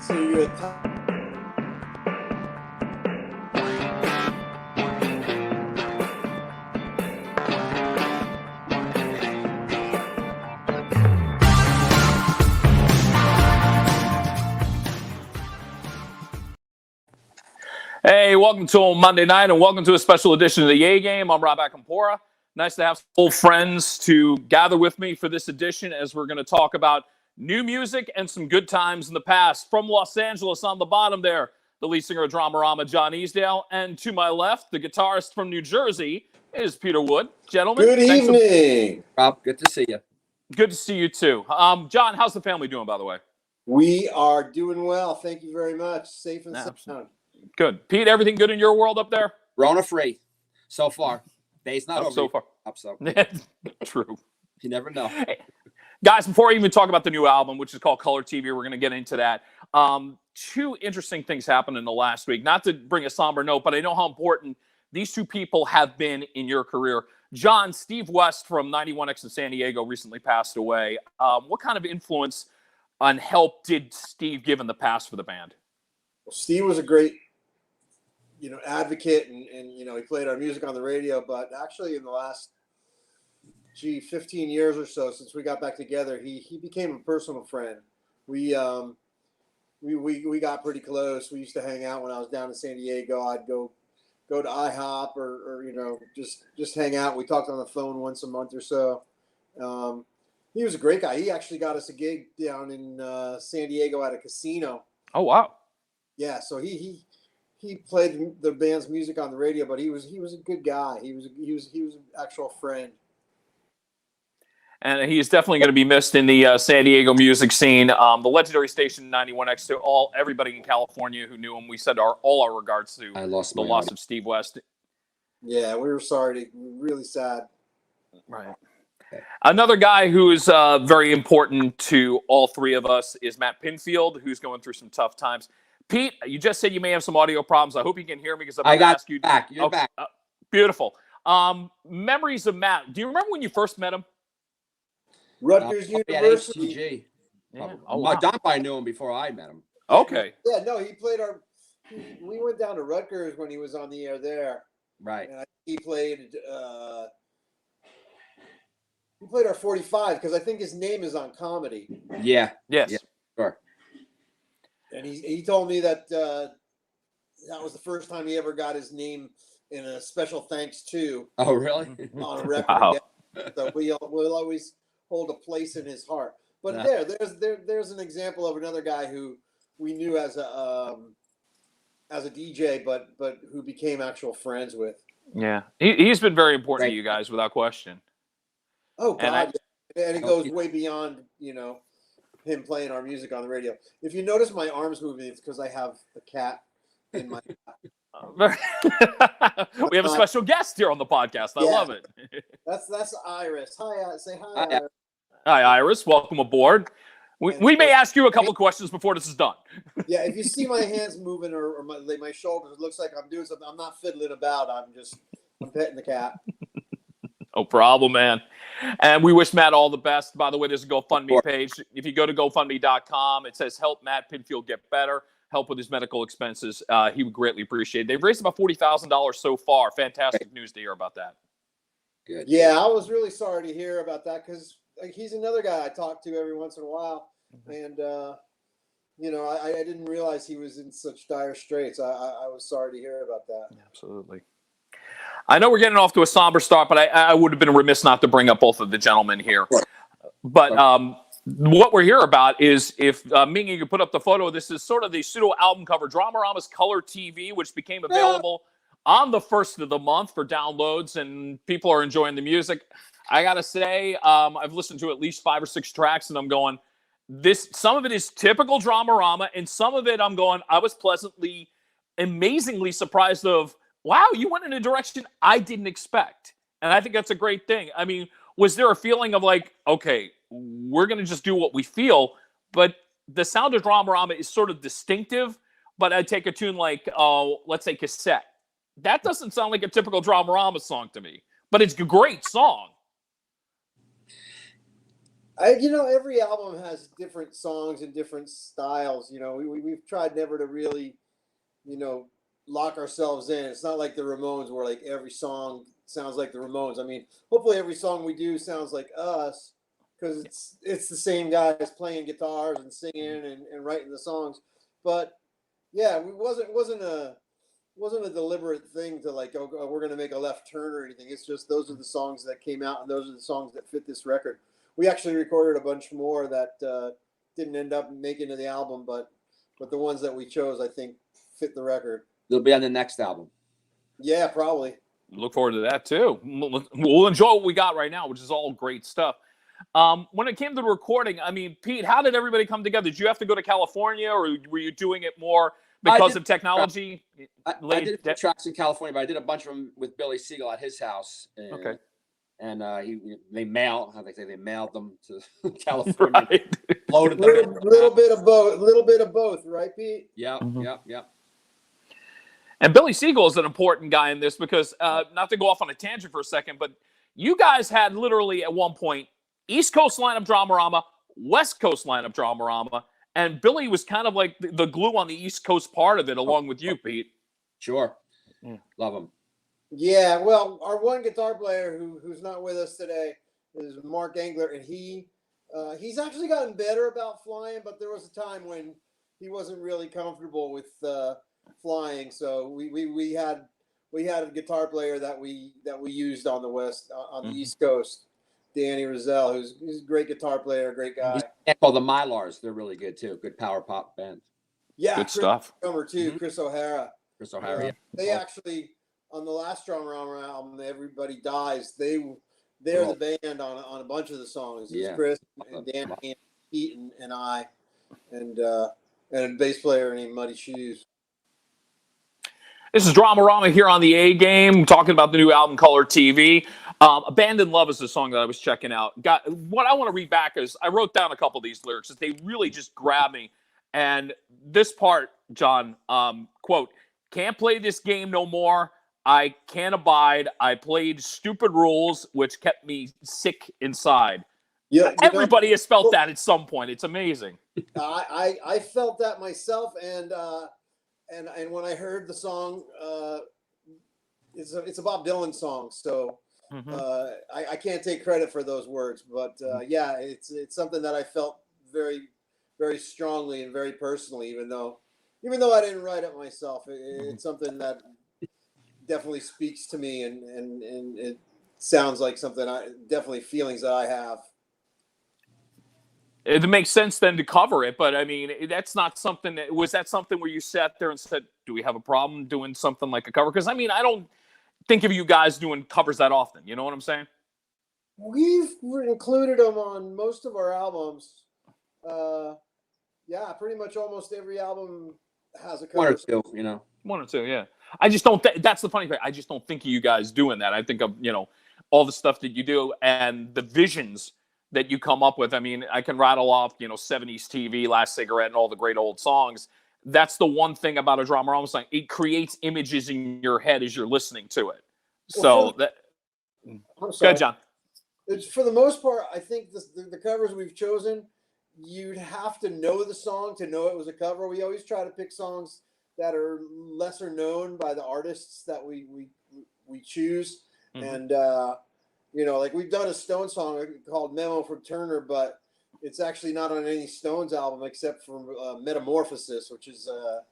So you're Hey, welcome to Monday night and welcome to a special edition of the Yay Game. I'm Rob Akampora. Nice to have some old friends to gather with me for this edition as we're going to talk about new music and some good times in the past. From Los Angeles on the bottom there, the lead singer of Dramarama, John Easdale. And to my left, the guitarist from New Jersey is Peter Wood. Gentlemen. good evening. Rob, good to see you. Good to see you too. John, how's the family doing, by the way? We are doing well. Thank you very much. Safe and sound. Good. Pete, everything good in your world up there? Rona free so far. Day's not over. So far. So. True. You never know. Hey, guys, before I even talk about the new album, which is called Color TV, we're going to get into that. Two interesting things happened in the last week. Not to bring a somber note, but I know how important these two people have been in your career. John, Steve West from 91X in San Diego recently passed away. What kind of influence and help did Steve give in the past for the band? Well, Steve was a great, advocate and he played our music on the radio, but actually in the last 15 years or so since we got back together, he became a personal friend. We got pretty close. We used to hang out when I was down in San Diego. I'd go to IHOP or just hang out. We talked on the phone once a month or so. He was a great guy. He actually got us a gig down in San Diego at a casino. Oh, wow. Yeah, so he played the band's music on the radio, but he was a good guy. He was an actual friend. And he is definitely going to be missed in the San Diego music scene. The legendary station 91X, to everybody in California who knew him, we send all our regards to the loss of Steve West. Yeah, we were sorry. Really sad. Right. Another guy who is very important to all three of us is Matt Pinfield, who's going through some tough times. Pete, you just said you may have some audio problems. I hope you can hear me because I'm going to ask you. Back. You're back. Beautiful. Memories of Matt. Do you remember when you first met him? Rutgers University. At HTG. Yeah. Don probably knew him before I met him. Okay. Yeah, no, he played we went down to Rutgers when he was on the air there. Right. And he played our 45 because I think his name is on Comedy. Yeah. Yes. Yeah, sure. And he told me that that was the first time he ever got his name in a special thanks to. Oh, really? On a record. Wow. Yeah. So we'll always hold a place in his heart. But there's an example of another guy who we knew as a DJ, but who became actual friends with. Yeah. He's been very important to you guys, without question. Oh, God. And it goes way beyond, him playing our music on the radio. If you notice my arms moving, it's because I have a cat in my We have a special guest here on the podcast. I love it. That's Iris. Hi, say hi, Iris. Hi, Iris. Welcome aboard. We may ask you a couple of questions before this is done. Yeah, if you see my hands moving or my shoulders, it looks like I'm doing something. I'm not fiddling about. I'm petting the cat. No problem, man. And we wish Matt all the best. By the way, there's a GoFundMe page. If you go to GoFundMe.com, it says help Matt Pinfield get better, help with his medical expenses. He would greatly appreciate it. They've raised about $40,000 so far. Fantastic news to hear about that. Good. Yeah, I was really sorry to hear about that because he's another guy I talk to every once in a while. And, I didn't realize he was in such dire straits. I was sorry to hear about that. Absolutely. I know we're getting off to a somber start, but I would have been remiss not to bring up both of the gentlemen here. But what we're here about is if Mingy, you could put up the photo. This is sort of the pseudo album cover, Dramarama's Color TV, which became available on the 1st of the month for downloads, and people are enjoying the music. I got to say, I've listened to at least 5 or 6 tracks, and I'm going, some of it is typical Dramarama, and some of it I'm going, I was amazingly surprised of, wow, you went in a direction I didn't expect. And I think that's a great thing. I mean, was there a feeling of like, okay, we're going to just do what we feel, but the sound of Dramarama is sort of distinctive, but I take a tune like, let's say Cassette. That doesn't sound like a typical Dramarama song to me, but it's a great song. Every album has different songs and different styles. We've tried never to really, lock ourselves in. It's not like the Ramones where like every song sounds like the Ramones. I mean, hopefully every song we do sounds like us because it's the same guys playing guitars and singing and writing the songs. But yeah, it wasn't a deliberate thing to like, oh, we're going to make a left turn or anything. It's just those are the songs that came out and those are the songs that fit this record. We actually recorded a bunch more that didn't end up making to the album, but the ones that we chose, I think, fit the record. They'll be on the next album. Yeah, probably. Look forward to that too. We'll enjoy what we got right now, which is all great stuff. When it came to the recording, I mean, Pete, how did everybody come together? Did you have to go to California, or were you doing it more because of technology? I did a few tracks in California, but I did a bunch of them with Billy Siegel at his house. And, Okay. And they mailed them to California. Right. Loaded them in. Little bit of both, right, Pete? Yep, yep. And Billy Siegel is an important guy in this because, not to go off on a tangent for a second, but you guys had literally at one point East Coast lineup Dramarama, West Coast lineup Dramarama, and Billy was kind of like the glue on the East Coast part of it, along with you, Pete. Sure. Love him. Yeah, well, our one guitar player who's not with us today is Mark Engler, and he's actually gotten better about flying, but there was a time when he wasn't really comfortable with flying, so we had a guitar player that we used on the East Coast, Danny Rozelle, who's a great guitar player, great guy. Called the Mylars. They're really good too. Good power pop band. Yeah, good stuff. Drummer too, Chris O'Hara. Chris O'Hara. Yeah. They actually on the last Dramarama album, Everybody Dies. They're the band on a bunch of the songs. It's Chris and Dan and Pete and I, and a bass player named Muddy Shoes. This is Dramarama here on the A Game, talking about the new album Color TV. Abandoned Love is the song that I was checking out. What I want to read back is I wrote down a couple of these lyrics. They really just grab me. And this part, John, quote, "Can't play this game no more. I can't abide. I played stupid rules, which kept me sick inside." Yeah, everybody has felt that at some point. It's amazing. I felt that myself, and when I heard the song, it's a Bob Dylan song, so I can't take credit for those words, but yeah, it's something that I felt very, very strongly and very personally, even though I didn't write it myself. It's something that definitely speaks to me, and it sounds like something definitely feelings that I have. It makes sense then to cover it, but I mean, that's not something. Was that something where you sat there and said, "Do we have a problem doing something like a cover?" Because I mean, I don't think of you guys doing covers that often. You know what I'm saying? We've included them on most of our albums. Yeah, pretty much almost every album has a cover. One or two, you know. One or two, yeah. I just don't. That's the funny thing. I just don't think of you guys doing that. I think of all the stuff that you do and the visions that you come up with. I mean, I can rattle off 70s TV, Last Cigarette, and all the great old songs. That's the one thing about a Dramarama song. It creates images in your head as you're listening to it. So I'm sorry. Go ahead, John. It's, for the most part, I think the covers we've chosen, you'd have to know the song to know it was a cover. We always try to pick songs that are lesser known by the artists that we choose. And like we've done a Stone song called Memo from Turner, but it's actually not on any Stones album except for Metamorphosis, which is a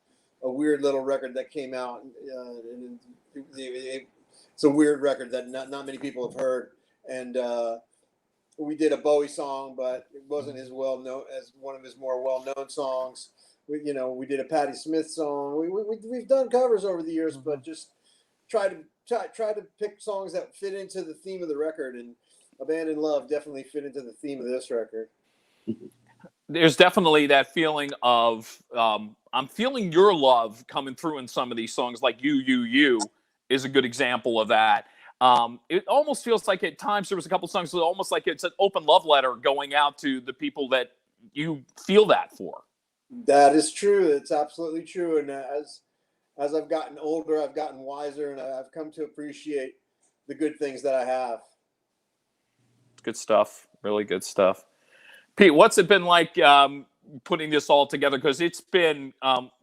weird little record that came out. And it's a weird record that not many people have heard. And we did a Bowie song, but it wasn't as well known as one of his more well-known songs. We did a Patti Smith song. We've done covers over the years, but just try to pick songs that fit into the theme of the record, and Abandoned Love definitely fit into the theme of this record. There's definitely that feeling of I'm feeling your love coming through in some of these songs, like You is a good example of that. It almost feels like at times there was a couple songs that almost like it's an open love letter going out to the people that you feel that for. That is true. It's absolutely true. And as I've gotten older, I've gotten wiser, and I've come to appreciate the good things that I have. Good stuff. Really good stuff. Pete, what's it been like putting this all together? Because it's been,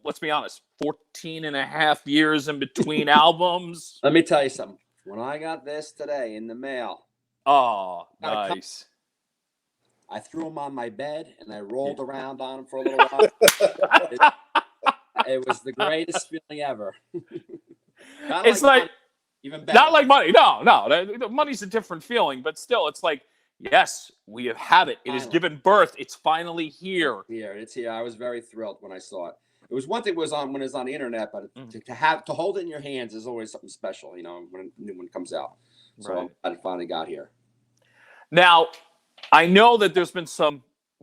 let's be honest, 14 and a half years in between albums. Let me tell you something. When I got this today in the mail, oh, nice. I threw them on my bed and I rolled around on them for a little while. It was the greatest feeling ever. It's like, even better. Not like money. No. Money's a different feeling, but still, it's like, yes, we have it. It has given birth. It's finally here. It's here. I was very thrilled when I saw it. It was one thing when it was on the internet, but to hold it in your hands is always something special, when a new one comes out. So I'm glad it finally got here. Now, I know that there's been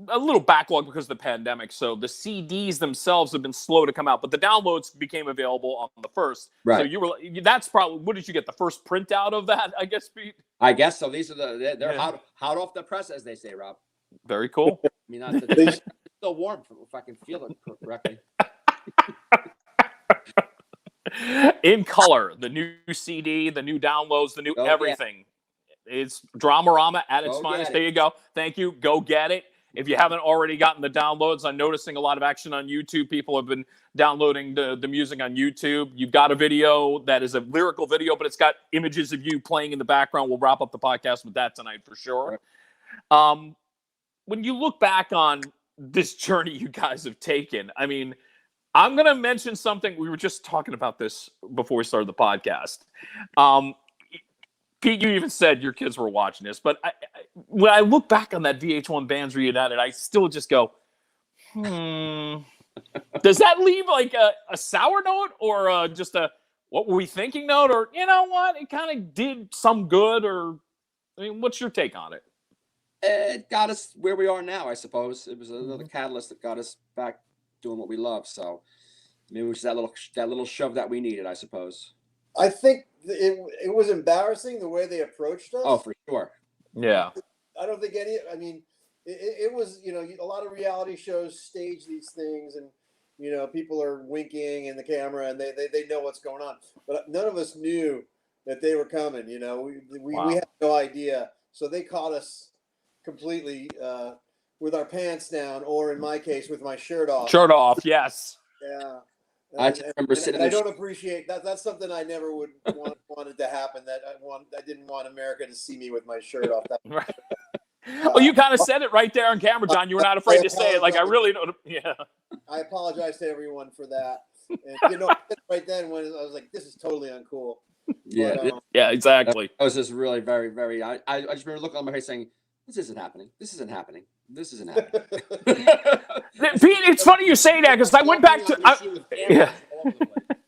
a little backlog because of the pandemic, so the CDs themselves have been slow to come out, but the downloads became available on the 1st. Right. So that's probably, what did you get, the first printout of that, I guess, Pete? I guess so. These are they're hot off the press, as they say, Rob. Very cool. I mean, it's still warm if I can feel it correctly. In color, the new CD, the new downloads, the new everything. It's Dramarama at its finest. There you go. Thank you. Go get it. If you haven't already gotten the downloads, I'm noticing a lot of action on YouTube. People have been downloading the music on YouTube. You've got a video that is a lyrical video, but it's got images of you playing in the background. We'll wrap up the podcast with that tonight for sure. When you look back on this journey you guys have taken, I mean, I'm going to mention something. We were just talking about this before we started the podcast. Pete, you even said your kids were watching this, but when I look back on that VH1 Bands Reunited, I still just go, Does that leave like a sour note or just a what were we thinking note? Or, you know what, it kind of did some good? Or, I mean, what's your take on it? It got us where we are now, I suppose. It was another catalyst that got us back doing what we love. So maybe it was that little shove that we needed, I suppose. I think it was embarrassing the way they approached us. Oh, for sure. Yeah. I don't think it was, a lot of reality shows stage these things and, people are winking in the camera and they know what's going on. But none of us knew that they were coming, we had no idea. So they caught us completely with our pants down, or in my case, with my shirt off. Shirt off, yes. Yeah. I remember sitting. I don't appreciate that. That's something I never would wanted to happen. I didn't want America to see me with my shirt off. Right. Well, you kind of said it right there on camera, John. You were not afraid to say it. Like, I really don't. Yeah. I apologize to everyone for that. And, right then when I was like, this is totally uncool. Yeah. But, yeah, exactly. I was just really very, very. I just remember looking on my face saying, "This isn't happening. This isn't happening. This isn't happening." Pete, it's funny you say that because I went back to.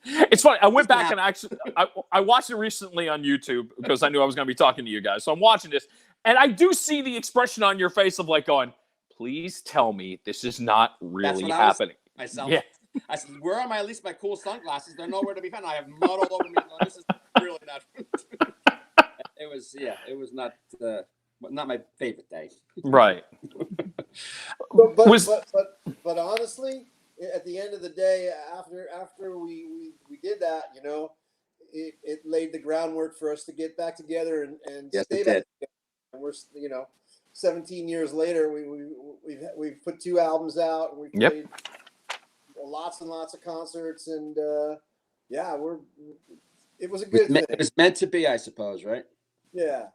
It's funny. I went back and actually I watched it recently on YouTube because I knew I was going to be talking to you guys. So I'm watching this, and I do see the expression on your face of like going, "Please tell me this is not really happening." Yeah. I said, "Where are at least my cool sunglasses? They're nowhere to be found. I have mud all over me. This is really not." It was not my favorite day. Right. But honestly, at the end of the day, after we did that, it laid the groundwork for us to get back together and stay back together. And we're 17 years later, we've put 2 albums out and we've played lots and lots of concerts, and it was a good thing. It was meant to be, I suppose, right? Yeah.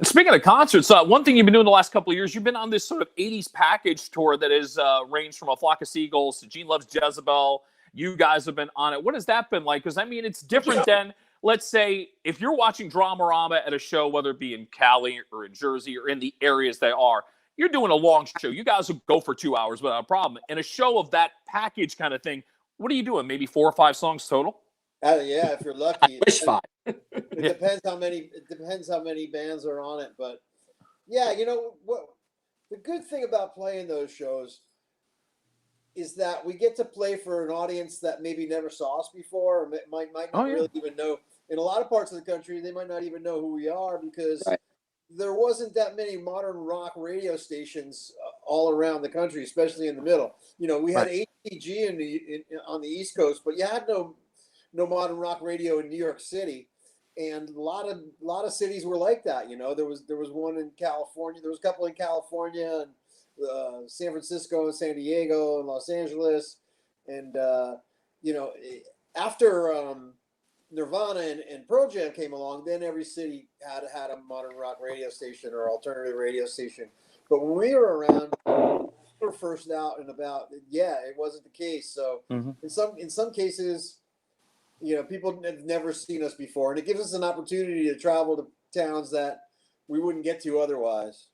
Speaking of concerts, one thing you've been doing the last couple of years, you've been on this sort of 80s package tour that has ranged from A Flock of Seagulls to Gene Loves Jezebel. You guys have been on it. What has that been like? Because, I mean, it's different than, let's say, if you're watching Dramarama at a show, whether it be in Cali or in Jersey or in the areas they are, you're doing a long show. You guys will go for 2 hours without a problem. In a show of that package kind of thing, what are you doing? Maybe 4 or 5 songs total? Yeah, if you're lucky. I wish 5. It depends how many bands are on it, but yeah, what the good thing about playing those shows is that we get to play for an audience that maybe never saw us before, or might not really even know. In a lot of parts of the country, they might not even know who we are because there wasn't that many modern rock radio stations all around the country, especially in the middle. We had ATG on the East Coast, but you had no modern rock radio in New York City. And a lot of cities were like that. There was one in California. There was a couple in California, and San Francisco, San Diego, and Los Angeles, and after Nirvana and Pearl Jam came along, then every city had a modern rock radio station or alternative radio station. But when we were around, we were first out and about. Yeah, it wasn't the case. So in some cases, people have never seen us before, and it gives us an opportunity to travel to towns that we wouldn't get to otherwise.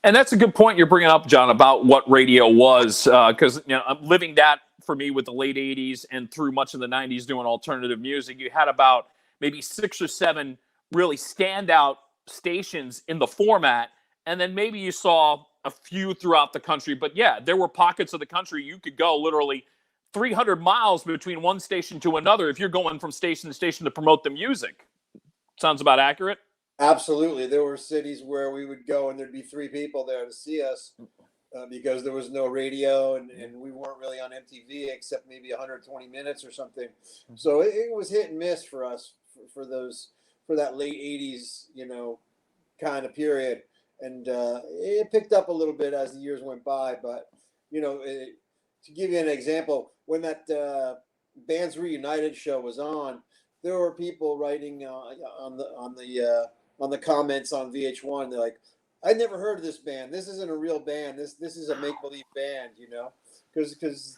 And that's a good point you're bringing up, John, about what radio was, because I'm living that for me with the late 80s and through much of the 90s doing alternative music. You had about maybe 6 or 7 really standout stations in the format, and then maybe you saw a few throughout the country. But yeah, there were pockets of the country you could go literally 300 miles between one station to another if you're going from station to station to promote the music. Sounds about accurate? Absolutely. There were cities where we would go and there'd be 3 people there to see us because there was no radio and we weren't really on MTV except maybe 120 minutes or something. So it was hit and miss for us for that late 80s, kind of period. And it picked up a little bit as the years went by. But, to give you an example, when that Bands Reunited show was on, there were people writing on the comments on VH1. They're like, "I never heard of this band. This isn't a real band. This is a make believe band," because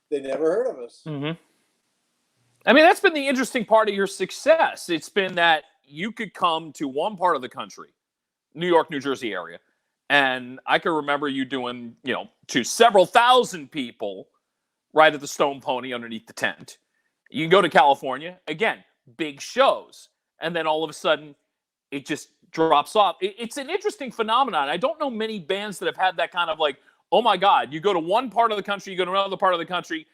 they never heard of us. Mm-hmm. I mean, that's been the interesting part of your success. It's been that you could come to one part of the country, New York, New Jersey area, and I can remember you doing, to several thousand people right at the Stone Pony underneath the tent. You can go to California, again, big shows, and then all of a sudden it just drops off. It's an interesting phenomenon. I don't know many bands that have had that kind of like, oh my God, you go to one part of the country, you go to another part of the country,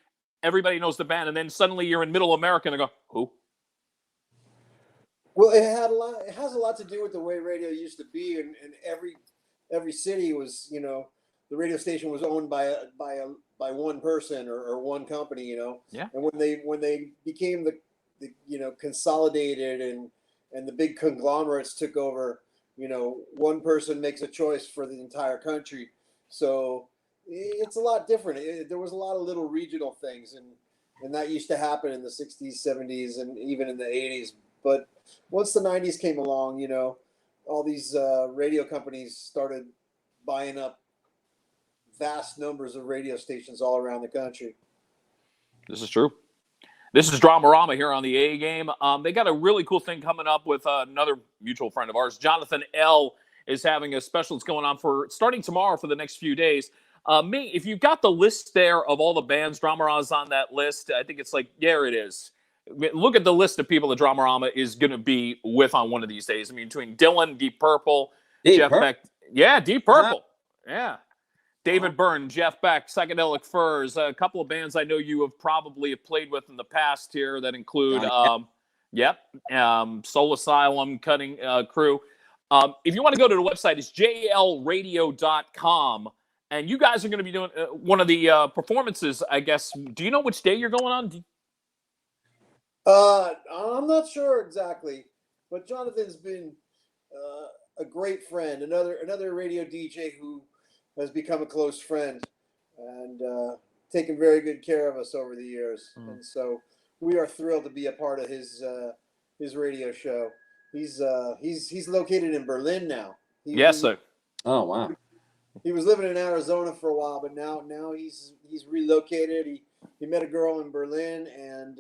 everybody knows the band, and then suddenly you're in middle America and they go, who? Well, it has a lot to do with the way radio used to be, and every city was, the radio station was owned by one person or one company, Yeah. And when they became the consolidated and the big conglomerates took over, one person makes a choice for the entire country. So it's a lot different. There was a lot of little regional things, and that used to happen in the 60s, 70s, and even in the 80s. But once the 90s came along, all these radio companies started buying up vast numbers of radio stations all around the country. This is true. This is Dramarama here on the A Game. They got a really cool thing coming up with another mutual friend of ours. Jonathan L. is having a special that's going on for starting tomorrow for the next few days. If you've got the list there of all the bands, Dramarama's on that list. I think it's like, there it is. Look at the list of people that Dramarama is going to be with on one of these days. I mean, between Dylan, Deep Purple, Jeff Beck. Yeah, Deep Purple. Yeah. David Byrne, Jeff Beck, Psychedelic Furs, a couple of bands I know you have probably played with in the past here that include, Soul Asylum, Cutting Crew. If you want to go to the website, it's jlradio.com. And you guys are going to be doing one of the performances, I guess. Do you know which day you're going on? I'm not sure exactly, but Jonathan's been a great friend, another radio DJ who has become a close friend and taken very good care of us over the years. And so we are thrilled to be a part of his radio show. He's located in Berlin now. Yes, sir. Oh, wow. He was living in Arizona for a while, but now he's relocated. He met a girl in Berlin and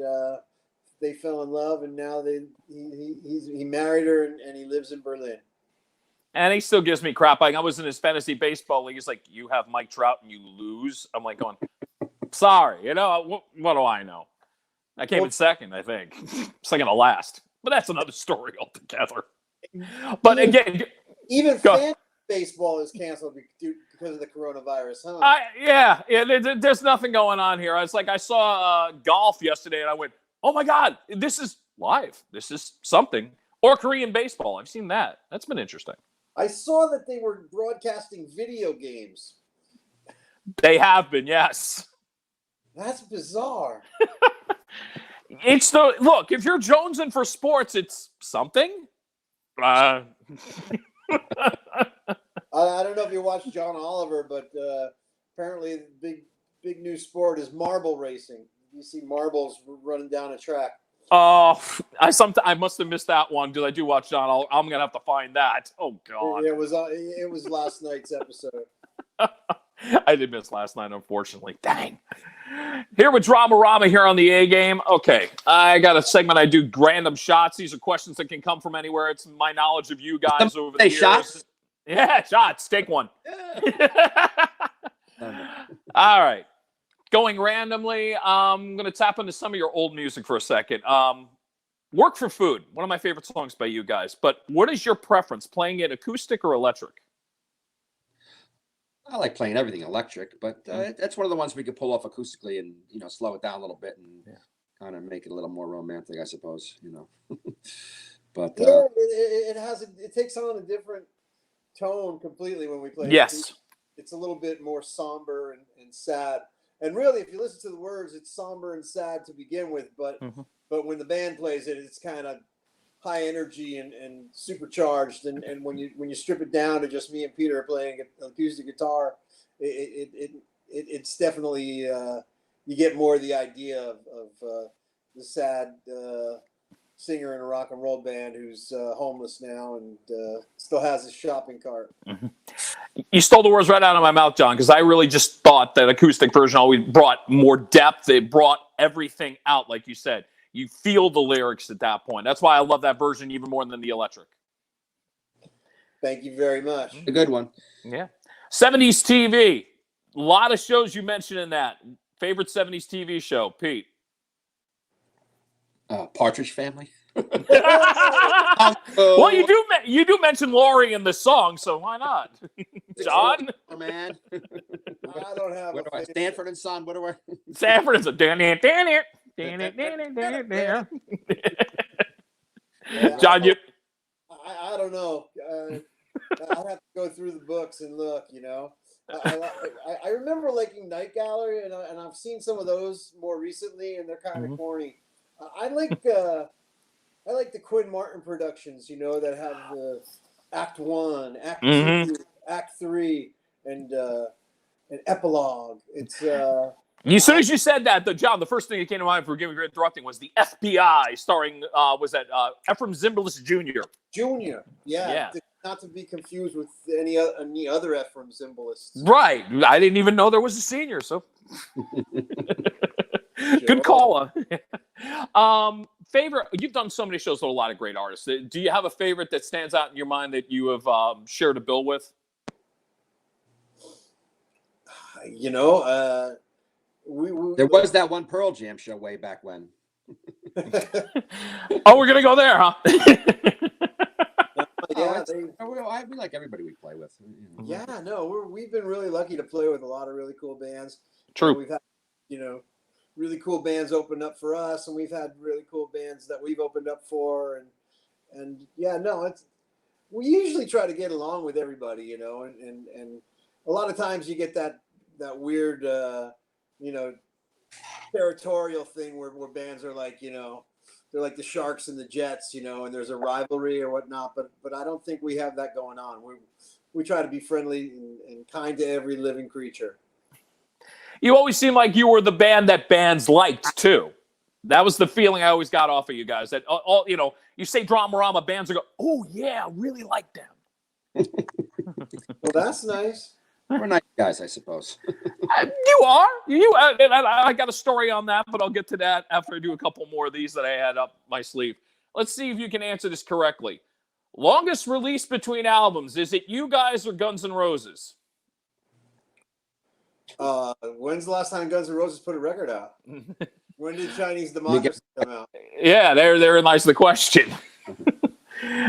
they fell in love, and now he married her and he lives in Berlin. And he still gives me crap. Like, I was in his fantasy baseball league. He's like, you have Mike Trout and you lose. I'm like going, sorry. What do I know? I came in second, I think. Second to last. But that's another story altogether. But again, even fantasy baseball is canceled because of the coronavirus, huh? Yeah. There's nothing going on here. I saw golf yesterday, and I went, oh my God, this is live. This is something. Or Korean baseball. I've seen that. That's been interesting. I saw that they were broadcasting video games. They have been, yes. That's bizarre. Look, if you're jonesing for sports, it's something. I I don't know if you watch John Oliver, but apparently the big new sport is marble racing. You see marbles running down a track. Oh, I must have missed that one because I do watch John. I'm gonna have to find that. Oh God, It was last night's episode. I did miss last night, unfortunately. Dang. Here with Dramarama here on the A Game. Okay, I got a segment I do random shots. These are questions that can come from anywhere. It's my knowledge of you guys over the years. Shots? Yeah, shots. Take one. All right. Going randomly, I'm going to tap into some of your old music for a second. Work for Food, one of my favorite songs by you guys. But what is your preference, playing it acoustic or electric? I like playing everything electric, but that's one of the ones we could pull off acoustically and slow it down a little bit and kind of make it a little more romantic, I suppose. But yeah, it takes on a different tone completely when we play. Yes, it's a little bit more somber and sad. And really, if you listen to the words, it's somber and sad to begin with. But when the band plays it, it's kind of high energy and supercharged. And when you strip it down to just me and Peter playing acoustic guitar, it's definitely you get more of the idea of the sad singer in a rock and roll band who's homeless now and still has his shopping cart. You stole the words right out of my mouth, John, because I really just thought that acoustic version always brought more depth. It brought everything out, like you said. You feel the lyrics at that point. That's why I love that version even more than the electric. Thank you very much. A good one. Yeah. 70s TV. A lot of shows you mentioned in that. Favorite 70s TV show, Pete? Partridge Family. Well, you do mention Laurie in the song, so why not? John? Oh, man. I don't have a Stanford and Son. What do I? Stanford is a damn it. John, you. I don't know. I'd have to go through the books and look. I remember liking Night Gallery, and I've seen some of those more recently, and they're kind of corny. I like the Quinn Martin productions, that have the Act 1, Act 2, Act 3, and epilogue. It's as soon as you said that, John, the first thing that came to mind, forgive me for interrupting, was the FBI starring, was that Ephraim Zimbalist Jr.? Junior, yeah. Not to be confused with any other Ephraim Zimbalists. Right. I didn't even know there was a senior, so. Good call. Favorite, you've done so many shows with a lot of great artists. Do you have a favorite that stands out in your mind that you have shared a bill with? There was that one Pearl Jam show way back when. Oh, we're gonna go there, huh? Yeah, we like everybody we play with. Yeah, no, we've been really lucky to play with a lot of really cool bands. True. We've had, really cool bands open up for us, and we've had really cool bands that we've opened up for, and we usually try to get along with everybody, and a lot of times you get that weird, territorial thing where bands are like, they're like the Sharks and the Jets, and there's a rivalry or whatnot, but I don't think we have that going on. We try to be friendly and kind to every living creature. You always seem like you were the band that bands liked too. That was the feeling I always got off of you guys. That all you say Dramarama, bands are go, oh yeah, really like them. Well, that's nice. We're nice guys, I suppose. You are. I got a story on that, but I'll get to that after I do a couple more of these that I had up my sleeve. Let's see if you can answer this correctly. Longest release between albums, is it you guys or Guns N' Roses? When's the last time Guns N' Roses put a record out? When did Chinese Democracy come out? Yeah, therein lies the question.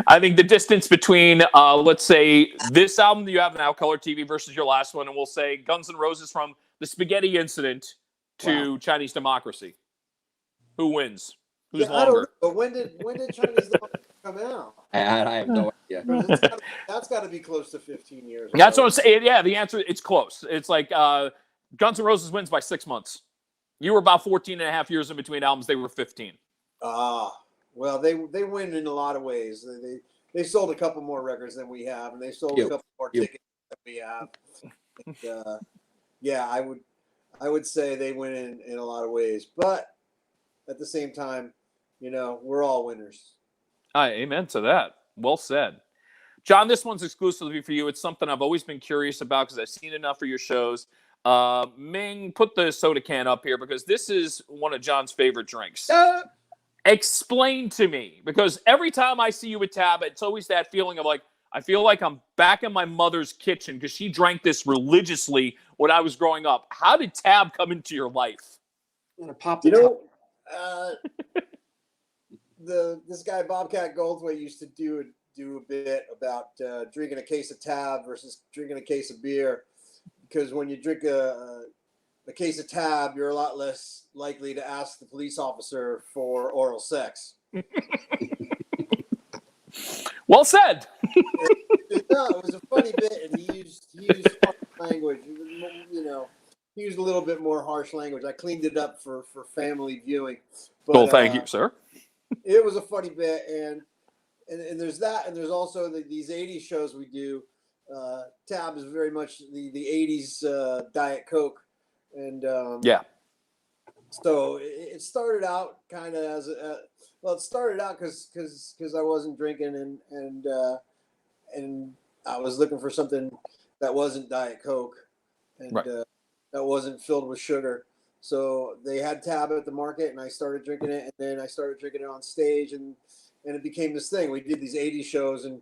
I think the distance between, let's say, this album that you have now, Color TV, versus your last one, and we'll say Guns N' Roses from the Spaghetti Incident to Chinese Democracy. Who wins? Who's longer? I don't know, but when did Chinese Democracy come out? I have no idea. That's got to be close to 15 years. That's what I'm saying. Yeah, the answer, it's close. It's like Guns N' Roses wins by 6 months. You were about 14 and a half years in between albums. They were 15. Well, they win in a lot of ways. They sold a couple more records than we have, and they sold a couple more tickets that we have. And, yeah, I would say they win in a lot of ways, but at the same time, we're all winners. Amen to that. Well said. John, this one's exclusively for you. It's something I've always been curious about because I've seen enough of your shows. Ming, put the soda can up here because this is one of John's favorite drinks. Explain to me, because every time I see you with Tab, it's always that feeling of like, I feel like I'm back in my mother's kitchen because she drank this religiously when I was growing up. How did Tab come into your life? I'm gonna pop the top. This guy Bobcat Goldthwait used to do a bit about drinking a case of Tab versus drinking a case of beer, because when you drink a case of Tab, you're a lot less likely to ask the police officer for oral sex. Well said. No, it was a funny bit, and he used harsh language. He used a little bit more harsh language. I cleaned it up for family viewing. But, well, thank you, sir. It was a funny bit, and there's that, and there's also these 80s shows we do. Tab is very much the 80s Diet Coke, and yeah. So it started out kind of as it started out because I wasn't drinking and I was looking for something that wasn't Diet Coke and right. That wasn't filled with sugar. So they had Tab at the market, and I started drinking it, and then I started drinking it on stage, and it became this thing. We did these 80s shows, and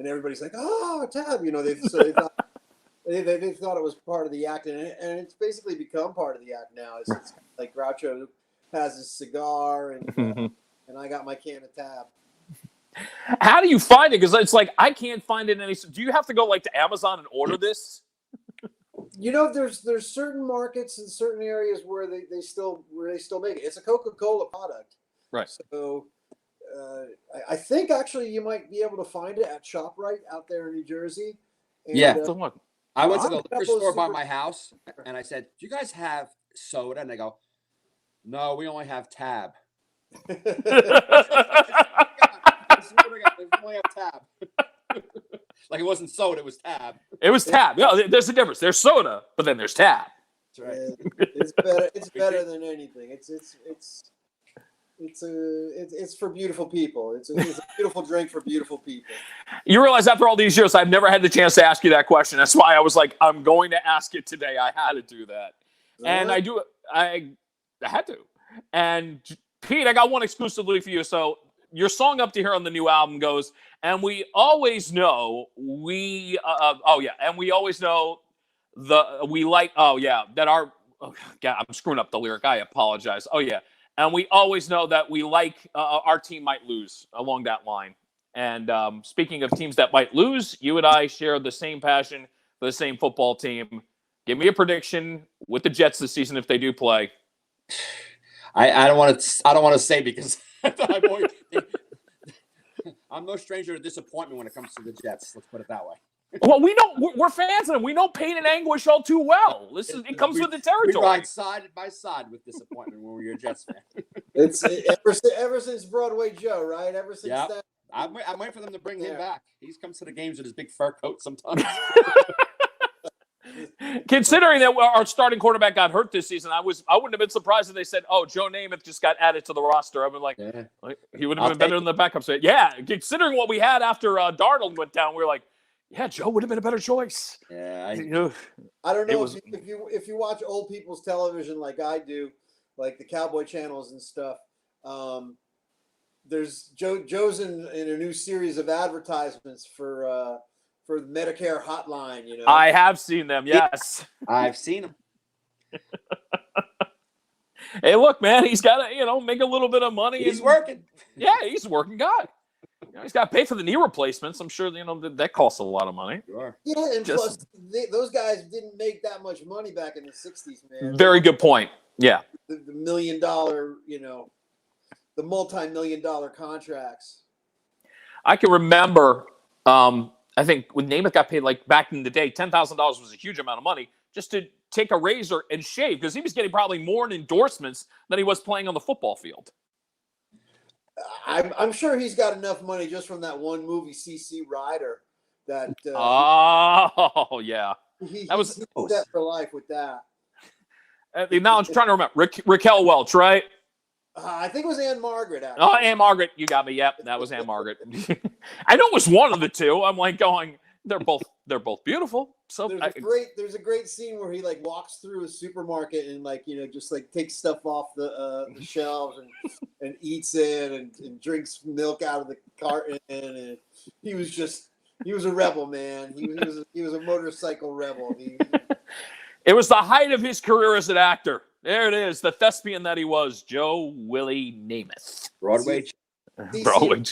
everybody's like, "Oh, Tab!" They thought it was part of the act, and it's basically become part of the act now. It's like Groucho has his cigar, and I got my can of Tab. How do you find it? Because it's like I can't find it in any. Do you have to go like to Amazon and order this? There's certain markets and certain areas where they still make it. It's a Coca-Cola product, right? So I think actually you might be able to find it at ShopRite out there in New Jersey. And, yeah. I went to the liquor store by my house, and I said, "Do you guys have soda?" And they go, "No, we only have Tab." We only have Tab. Like it wasn't soda, it was Tab. It was Tab. No, there's a difference. There's soda, but then there's Tab. That's right. It's better. It's better than anything. It's for beautiful people. It's a beautiful drink for beautiful people. You realize after all these years, I've never had the chance to ask you that question. That's why I was like, I'm going to ask it today. I had to do that. And I had to. And Pete, I got one exclusively for you. So your song Up to Here on the new album goes, and we always know I'm screwing up the lyric. I apologize. Oh yeah. And we always know that we like our team might lose along that line. And speaking of teams that might lose, you and I share the same passion for the same football team. Give me a prediction with the Jets this season if they do play. I don't want to say because I'm no stranger to disappointment when it comes to the Jets. Let's put it that way. Well, we're fans of them. We know pain and anguish all too well. It comes with the territory. We ride side by side with disappointment when we're a Jets fan. It's ever since Broadway Joe, right? Ever since that. I'm waiting for them to bring him back. He comes to the games with his big fur coat sometimes. Considering that our starting quarterback got hurt this season, I wouldn't have been surprised if they said, "Oh, Joe Namath just got added to the roster." I've been like, he would have been better than the backup. So, yeah, considering what we had after Darnold went down, we were like, yeah, Joe would have been a better choice. Yeah, I don't know if you watch old people's television like I do, like the Cowboy channels and stuff. There's Joe's in a new series of advertisements for the Medicare hotline. I have seen them. Yes, I've seen them. Hey, look, man, he's got to make a little bit of money. He's working. Yeah, he's a working guy. He's got to pay for the knee replacements. I'm sure that costs a lot of money. Sure. Yeah, and plus those guys didn't make that much money back in the 60s, man. Very good point. Yeah. The $1 million, the multi-million-dollar contracts. I can remember, I think when Namath got paid, like back in the day, $10,000 was a huge amount of money just to take a razor and shave, because he was getting probably more in endorsements than he was playing on the football field. I'm sure he's got enough money just from that one movie, CC Rider, That Oh yeah, that was. he's set for life with that. Now I'm trying to remember Raquel Welch, right? I think it was Anne Margaret. Actually. Oh, Anne Margaret, you got me. Yep, that was Anne Margaret. I know it was one of the two. I'm like going, they're both beautiful. So there's a great scene where he like walks through a supermarket and like just like takes stuff off the shelves and eats it and drinks milk out of the carton, and he was a rebel, man. He was a motorcycle rebel. It was the height of his career as an actor. There it is, the thespian that he was, Joe Willie Namath. Broadway. Broadway.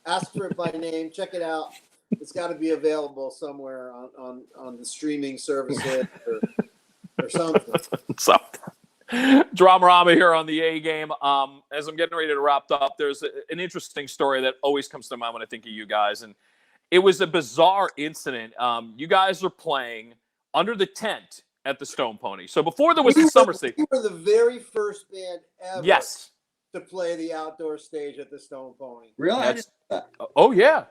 Ask for it by name. Check it out. It's got to be available somewhere on the streaming services or something. Dramarama here on the A Game. As I'm getting ready to wrap up, there's an interesting story that always comes to mind when I think of you guys, and it was a bizarre incident. You guys are playing under the tent at the Stone Pony. So before there was the summer stage. We were the very first band ever yes. to play the outdoor stage at the Stone Pony. Really? Oh, yeah.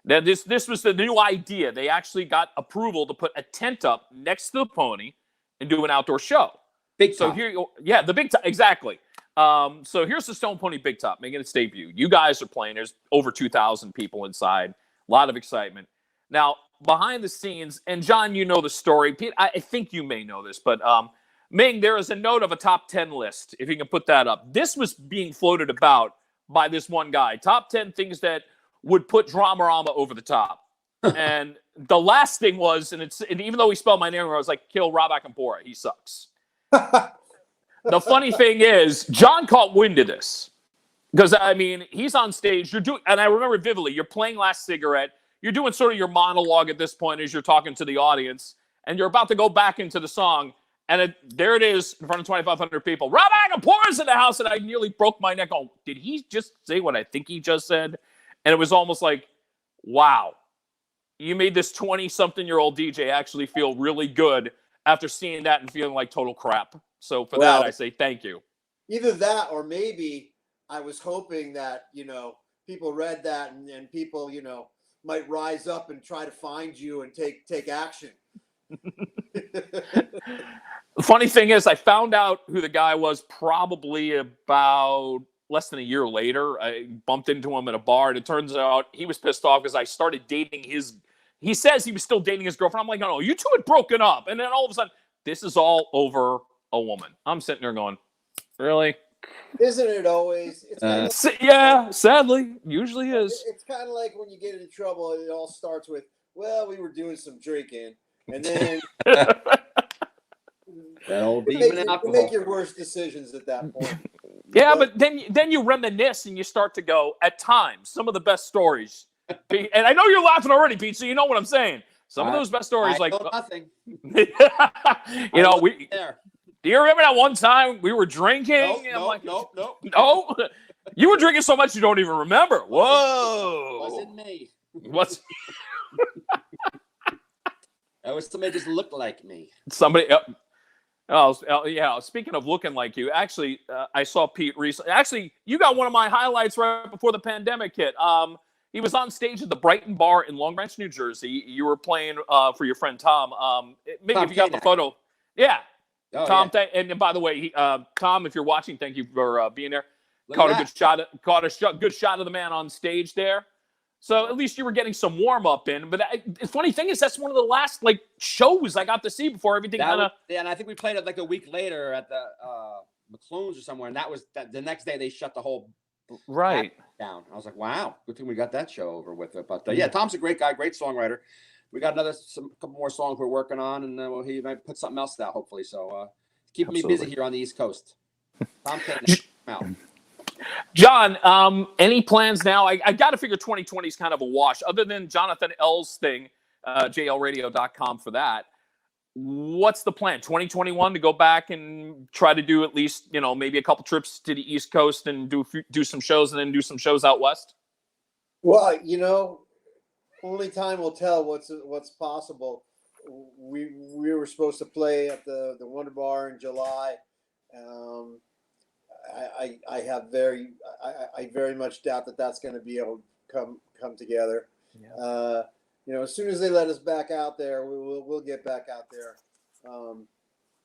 Now, this was the new idea. They actually got approval to put a tent up next to the pony and do an outdoor show. Big so top. Here, yeah, the big top, exactly. So here's the Stone Pony Big Top making its debut. You guys are playing. There's over 2,000 people inside. A lot of excitement. Now, behind the scenes, and John, you know the story. Pete, I think you may know this, but Ming, there is a note of a top 10 list, if you can put that up. This was being floated about by this one guy. Top 10 things that would put Dramarama over the top. And the last thing was, and even though he spelled my name wrong, I was like, kill Rob Akampora. He sucks. The funny thing is, John caught wind of this. Because, I mean, he's on stage. And I remember vividly, you're playing Last Cigarette. You're doing sort of your monologue at this point as you're talking to the audience. And you're about to go back into the song. And there it is in front of 2,500 people. Rob Akampora is in the house. And I nearly broke my neck. Oh, did he just say what I think he just said? And it was almost like, wow, you made this 20-something-year-old DJ actually feel really good after seeing that and feeling like total crap. So for that, I say thank you. Either that or maybe I was hoping that, people read that and people, might rise up and try to find you and take action. The funny thing is, I found out who the guy was probably about less than a year later. I bumped into him at a bar, and it turns out he was pissed off because I started dating he says he was still dating his girlfriend. I'm like, no, you two had broken up. And then all of a sudden, this is all over a woman. I'm sitting there going, really? Isn't it always? It's yeah, sadly, usually is. It's kind of like when you get into trouble, it all starts with, well, we were doing some drinking. And then you make your worst decisions at that point. Yeah, but then you reminisce and you start to go, at times, some of the best stories. And I know you're laughing already, Pete, so you know what I'm saying. Some of those best stories, I know nothing. Do you remember that one time we were drinking? Nope. No, you were drinking so much you don't even remember. Whoa. Wasn't me. What's That was somebody just looked like me. Somebody. Oh, yeah. Speaking of looking like you, actually, I saw Pete recently. Actually, you got one of my highlights right before the pandemic hit. He was on stage at the Brighton Bar in Long Branch, New Jersey. You were playing for your friend Tom. Maybe Tom if you got the photo. Yeah. Oh, Tom, yeah. and by the way, Tom, if you're watching, thank you for being there. Look Caught at a good shot of the man on stage there. So at least you were getting some warm up in. But the funny thing is, that's one of the last shows I got to see before everything kind of. Yeah, and I think we played it a week later at the McClune's or somewhere, and that was the next day they shut the whole down. I was like, wow, good thing we got that show over with. But yeah, Tom's a great guy, great songwriter. We got couple more songs we're working on, and he might put something else out hopefully. So keeping me busy here on the East Coast. Tom can't out. John, any plans now? I got to figure 2020 is kind of a wash. Other than Jonathan L's thing, jlradio.com for that. What's the plan? 2021 to go back and try to do at least, maybe a couple trips to the East Coast and do some shows and then do some shows out west? Well, only time will tell what's possible. We were supposed to play at the Wonder Bar in July. I very much doubt that that's going to be able to come together. Yeah. as soon as they let us back out there, we'll get back out there.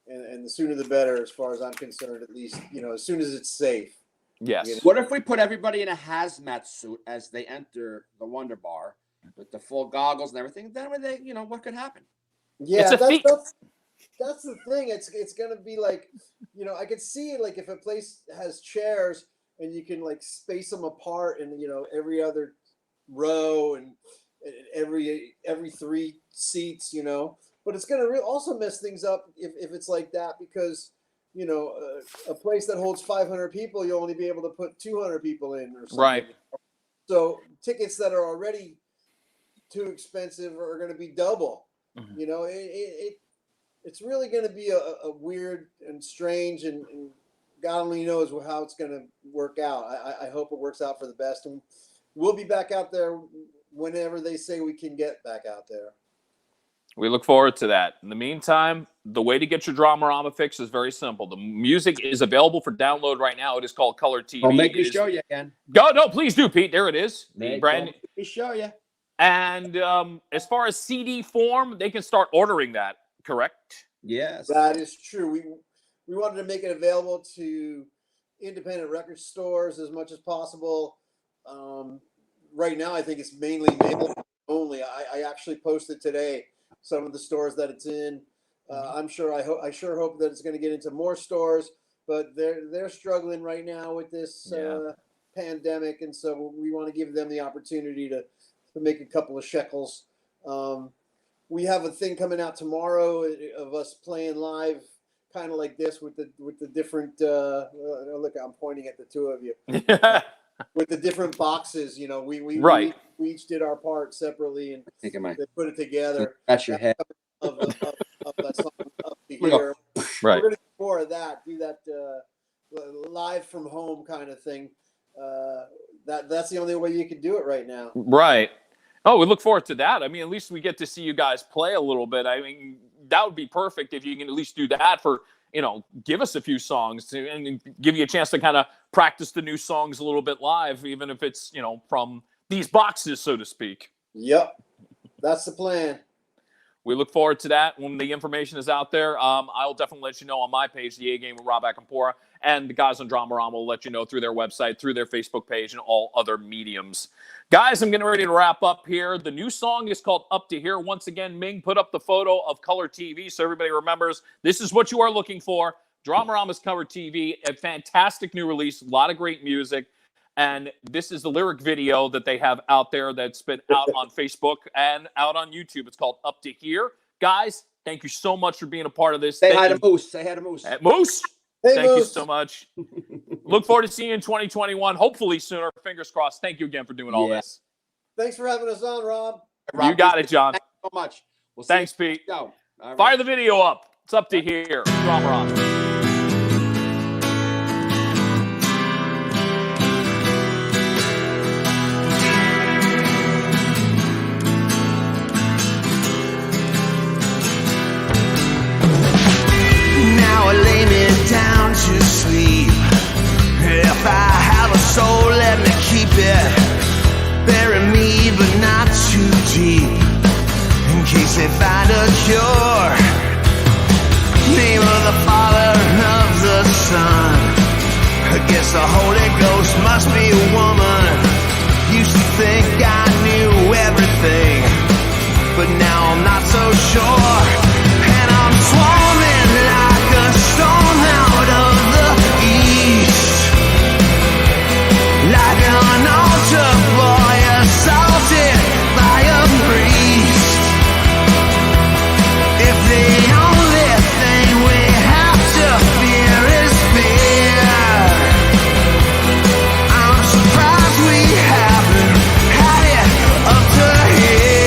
And the sooner the better, as far as I'm concerned, at least, as soon as it's safe. Yes. What if we put everybody in a hazmat suit as they enter the Wonder Bar with the full goggles and everything? Then when they, what could happen? Yeah, It's a feat. That's the thing. It's gonna be like, I could see it like if a place has chairs and you can like space them apart and every other row and every 3 seats, but it's gonna also mess things up if it's like that because a place that holds 500 people, you'll only be able to put 200 people in or something. Right. So tickets that are already too expensive are going to be double. Mm-hmm. It's really going to be a weird and strange and God only knows how it's going to work out. I hope it works out for the best, and we'll be back out there whenever they say we can get back out there. We look forward to that. In the meantime, the way to get your Dramarama fix is very simple. The music is available for download right now. It is called Color TV. I'll make me show you again. Go, no, please do, Pete. There it is. Let me show you. And as far as CD form, they can start ordering that, correct? Yes. That is true. We wanted to make it available to independent record stores as much as possible. Right now, I think it's mainly mail only. I actually posted today some of the stores that it's in. I sure hope that it's going to get into more stores, but they're struggling right now with this pandemic, and so we want to give them the opportunity to make a couple of shekels. We have a thing coming out tomorrow of us playing live, kind of like this with the different. Look, I'm pointing at the two of you. With the different boxes, we each did our part separately and they put it together. That's your head. Of that song up to here. Right. We're going to do more of that. Do that live from home kind of thing. That's the only way you can do it right now. Right. Oh, we look forward to that. I mean, at least we get to see you guys play a little bit. I mean, that would be perfect if you can at least do that for, give us a few songs and give you a chance to kind of practice the new songs a little bit live, even if it's, from these boxes, so to speak. Yep. That's the plan. We look forward to that when the information is out there. I'll definitely let you know on my page, the A Game with Rob Akampora, and the guys on Dramarama will let you know through their website, through their Facebook page, and all other mediums. Guys, I'm getting ready to wrap up here. The new song is called Up to Here. Once again, Ming put up the photo of Color TV so everybody remembers this is what you are looking for. Dramarama's Color TV, a fantastic new release, a lot of great music. And this is the lyric video that they have out there that's been out on Facebook and out on YouTube. It's called Up to Here. Guys, thank you so much for being a part of this. Say hi to Moose. Say hi to Moose. Moose, hey, thank Moose. you so much. Look forward to seeing you in 2021. Hopefully sooner. Fingers crossed. Thank you again for doing all this. Thanks for having us on, Rob. You got it, John. Thanks so much. Thanks, Pete. All right. Fire the video up. It's Up to Here. Dramarama. Down to sleep. If I have a soul, let me keep it. Bury me, but not too deep, in case they find a cure. Name of the Father, of the Son. I guess the Holy Ghost must be a woman. Used to think I knew everything, but now I'm not so sure. And I'm swarming like a storm out of the east, like an altar boy assaulted by a priest. If the only thing we have to fear is fear, I'm surprised we haven't had it up to here.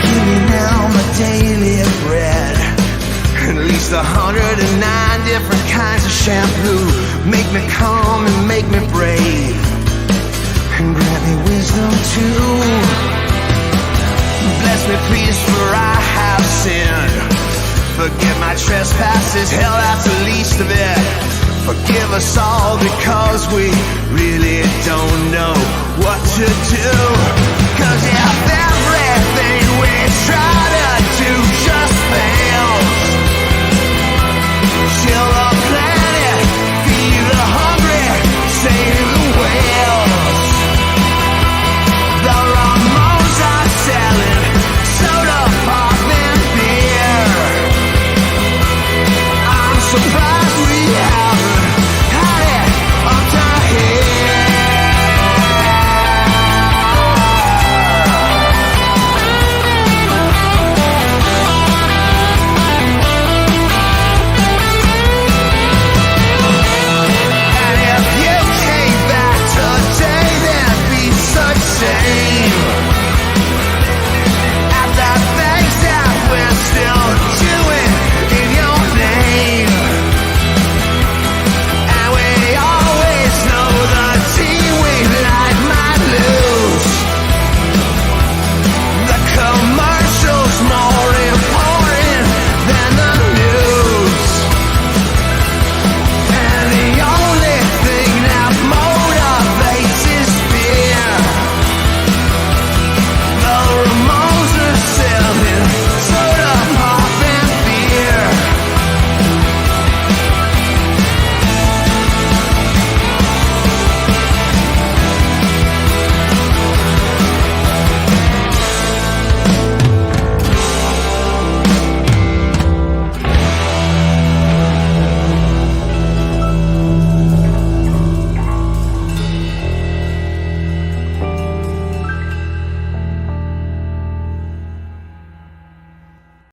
Give me now my daily bread, at least 109 different kinds of shampoo. Make me calm and make me brave, and grant me wisdom too. Bless me, please, for I have sinned. Forgive my trespasses, hell, that's the least of it. Forgive us all because we really don't know what to do. 'Cause if everything we try